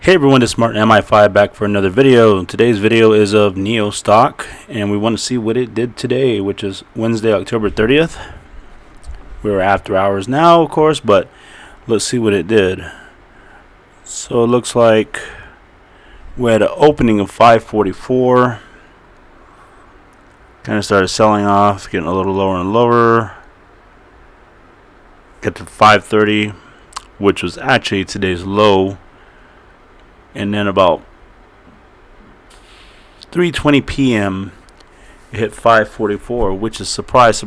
Hey everyone, this is Martin Mi5 back for another video. Today's video is of NIO stock, and we want to see what it did today, which is Wednesday, October 30th. We're after hours now, of course, but let's see what it did. So it looks like we had an opening of 544. Kind of started selling off, getting a little lower and lower. Get to 530, which was actually today's low. And then about 3:20 p.m. it hit 544, which is surprise,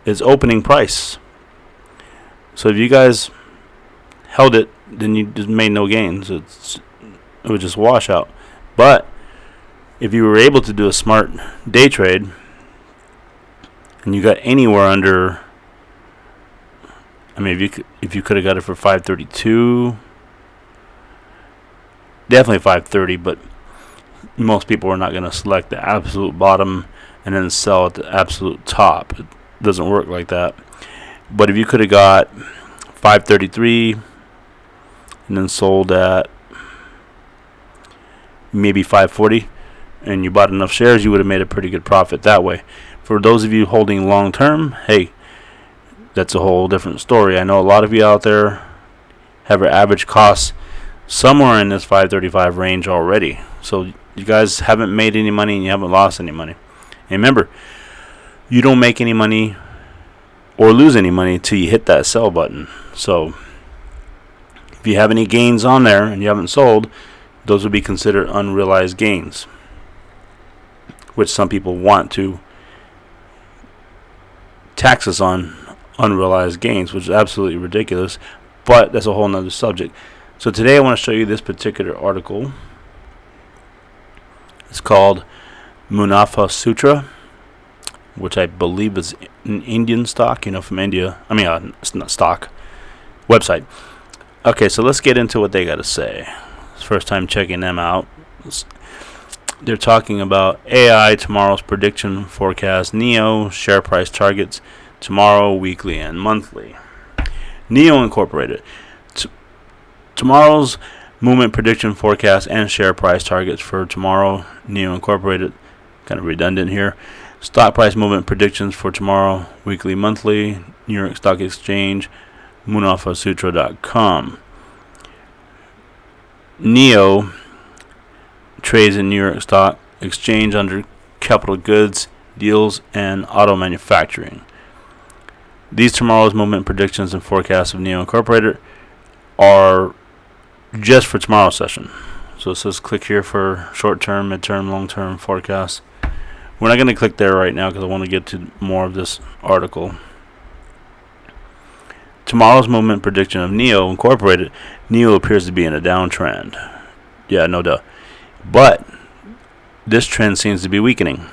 is opening price. So if you guys held it, then you just made no gains. It was just washout. But if you were able to do a smart day trade and you got anywhere under, I mean, if you could have got it for 532. Definitely 530, but most people are not going to select the absolute bottom and then sell at the absolute top. It doesn't work like that. But if you could have got 533 and then sold at maybe 540 and you bought enough shares, you would have made a pretty good profit that way. For those of you holding long term, hey, that's a whole different story. I know a lot of you out there have your average costs somewhere in this 535 range already. So you guys haven't made any money and you haven't lost any money. And remember, you don't make any money or lose any money until you hit that sell button. So if you have any gains on there and you haven't sold, those would be considered unrealized gains, which some people want to tax us on unrealized gains, which is absolutely ridiculous, but that's a whole nother subject. So today I want to show you this particular article. It's called Mi5 Sutra, which I believe is an Indian stock, from India. I mean, it's not stock, website. Okay, so let's get into what they got to say. It's first time checking them out. They're talking about AI, tomorrow's prediction forecast, NIO, share price targets, tomorrow, weekly, and monthly. NIO Incorporated. Tomorrow's movement prediction forecast and share price targets for tomorrow. NIO Incorporated, kind of redundant here. Stock price movement predictions for tomorrow, weekly, monthly. New York Stock Exchange, Mi5Sutra.com. NIO trades in New York Stock Exchange under capital goods, deals, and auto manufacturing. These tomorrow's movement predictions and forecasts of NIO Incorporated are just for tomorrow's session. So it says click here for short-term, mid-term, long-term forecasts. We're not going to click there right now because I want to get to more of this article. Tomorrow's movement prediction of NIO Incorporated. NIO appears to be in a downtrend. Yeah, no duh. But this trend seems to be weakening.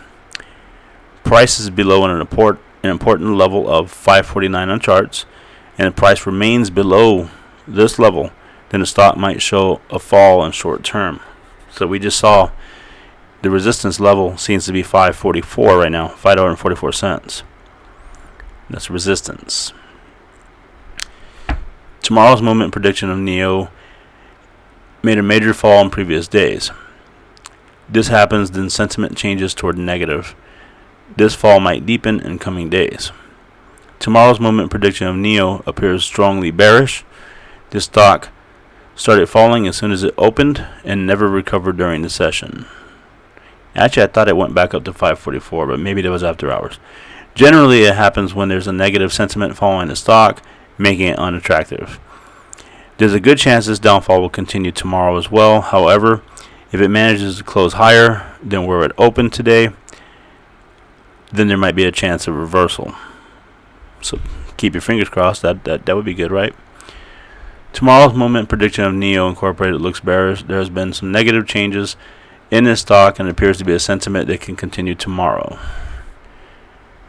Price is below an important level of 549 on charts, and the price remains below this level, then the stock might show a fall in short term. So we just saw the resistance level seems to be 544 right now, $5.44. That's resistance. Tomorrow's movement prediction of NIO made a major fall in previous days. This happens, then sentiment changes toward negative. This fall might deepen in coming days. Tomorrow's movement prediction of NIO appears strongly bearish. This stock started falling as soon as it opened and never recovered during the session. Actually, I thought it went back up to 544, but maybe that was after hours. Generally, it happens when there's a negative sentiment following the stock, making it unattractive. There's a good chance this downfall will continue tomorrow as well. However, if it manages to close higher than where it opened today, then there might be a chance of reversal. So keep your fingers crossed. That would be good, right? Tomorrow's movement prediction of NIO Incorporated looks bearish. There has been some negative changes in this stock and it appears to be a sentiment that can continue tomorrow.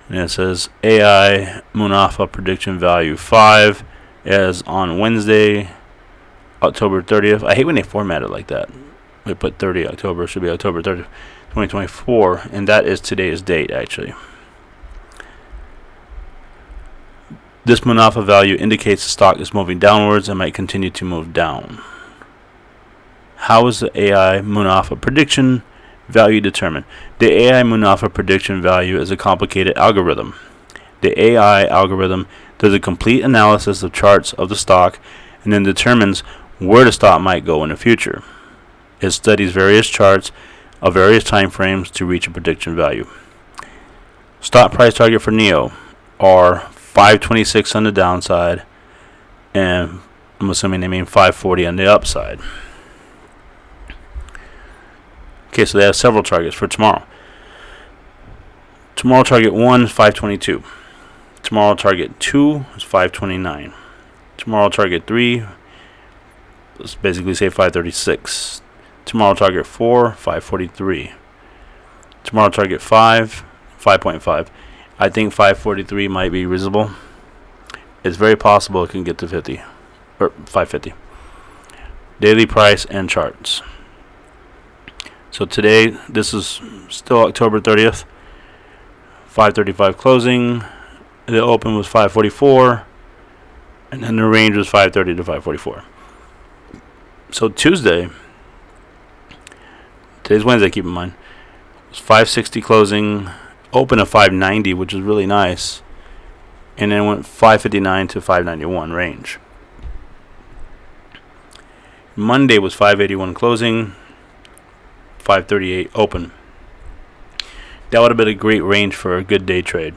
And it says AI Mi5 prediction value 5 as on Wednesday, October 30th. I hate when they format it like that. We put 30 October. It should be October 30th, 2024. And that is today's date, actually. This Mi5 value indicates the stock is moving downwards and might continue to move down. How is the AI Munafa prediction value determined? The AI Munafa prediction value is a complicated algorithm. The AI algorithm does a complete analysis of charts of the stock and then determines where the stock might go in the future. It studies various charts of various time frames to reach a prediction value. Stock price target for NEO are 526 on the downside, and I'm assuming they mean 540 on the upside. Okay, so they have several targets for tomorrow. Tomorrow target 1 is 522. Tomorrow target 2 is 529. Tomorrow target 3, let's basically say 536. Tomorrow target 4, 543. Tomorrow target 5, 5.5. I think 543 might be reasonable. It's very possible it can get to 50 or 550. Daily price and charts. So today, this is still October 30th. 535 closing. The open was 544, and then the range was 530 to 544. So Tuesday, today's Wednesday, keep in mind, was 560 closing, open at 590, which is really nice, and then went 559 to 591 range. Monday was 581 closing, 538 open. That would have been a great range for a good day trade.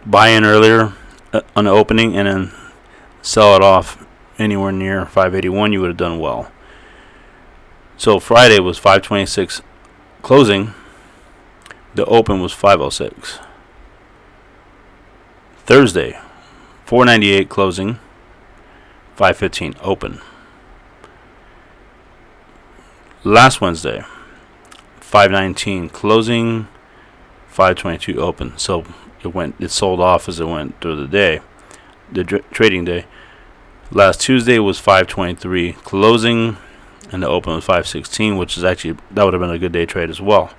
Buy in earlier on the opening and then sell it off anywhere near 581, you would have done well. So Friday was 526 closing. The open was 506. Thursday, 498 closing, 515 open. Last Wednesday, 519 closing, 522 open. So it sold off as it went through the day, the trading day. Last Tuesday was 523 closing, and the open was 516, which is actually, that would have been a good day trade as well.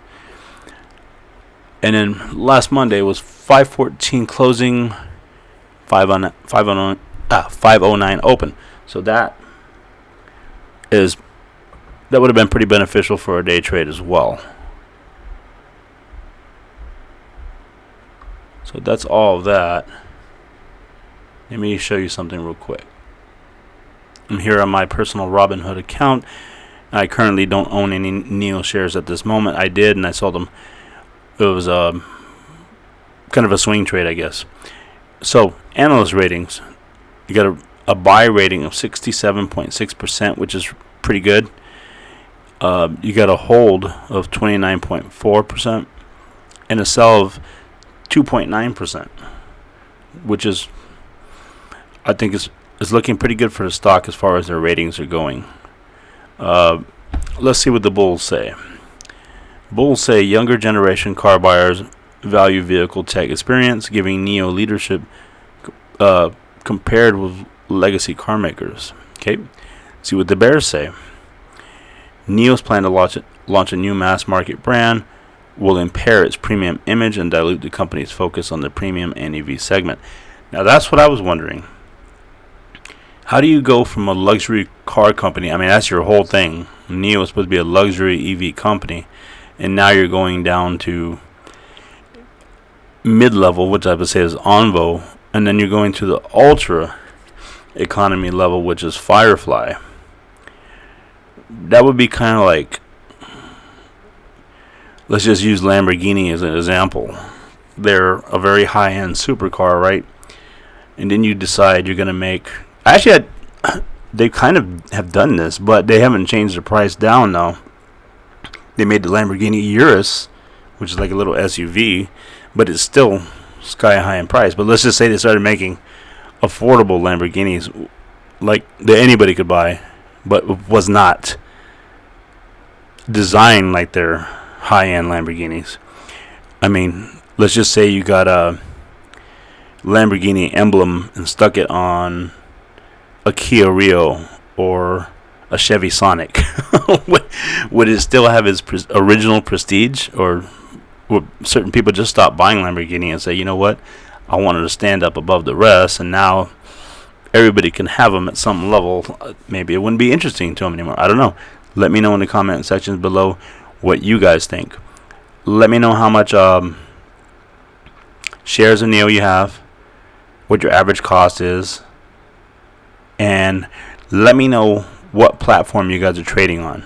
And then last Monday was 514 closing, 509 open. So that would have been pretty beneficial for a day trade as well. So that's all of that. Let me show you something real quick. I'm here on my personal Robinhood account. I currently don't own any NEO shares at this moment. I did, and I sold them. It was kind of a swing trade, I guess. So analyst ratings, you got a buy rating of 67.6%, which is pretty good. You got a hold of 29.4% and a sell of 2.9%, which is, I think, is looking pretty good for the stock as far as their ratings are going. Let's see what the bulls say. Bulls say younger generation car buyers value vehicle tech experience, giving NEO leadership compared with legacy car makers. Okay, see what the bears say. NEO's plan to launch a new mass market brand will impair its premium image and dilute the company's focus on the premium and EV segment. Now that's what I was wondering. How do you go from a luxury car company? I mean, that's your whole thing. NEO is supposed to be a luxury EV company, and now you're going down to mid-level, which I would say is Envo, and then you're going to the ultra economy level, which is Firefly. That would be kind of like, let's just use Lamborghini as an example. They're a very high-end supercar, right? And then you decide you're going to make... Actually, they kind of have done this, but they haven't changed the price down now. They made the Lamborghini Urus, which is like a little SUV, but it's still sky high in price. But let's just say they started making affordable Lamborghinis, like that anybody could buy, but was not designed like their high-end Lamborghinis. I mean, let's just say you got a Lamborghini emblem and stuck it on a Kia Rio or a Chevy Sonic. Would it still have its original prestige, or would certain people just stop buying Lamborghini and say, you know what, I wanted to stand up above the rest, and now everybody can have them at some level, maybe it wouldn't be interesting to them anymore. I don't know. Let me know in the comment sections below what you guys think. Let me know how much shares of NEO you have, what your average cost is, and let me know what platform you guys are trading on.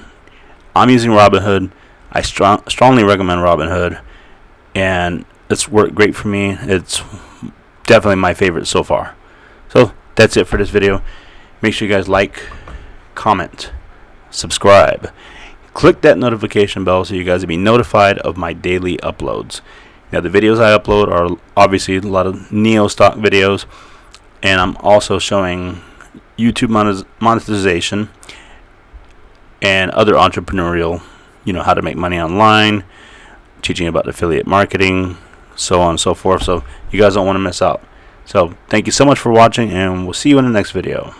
I'm using Robinhood. I strongly recommend Robinhood, and it's worked great for me. It's definitely my favorite so far. So that's it for this video. Make sure you guys like, comment, subscribe, click that notification bell so you guys will be notified of my daily uploads. Now the videos I upload are obviously a lot of NEO stock videos, and I'm also showing YouTube monetization and other entrepreneurial, how to make money online, teaching about affiliate marketing, so on and so forth. So you guys don't want to miss out. So thank you so much for watching, and we'll see you in the next video.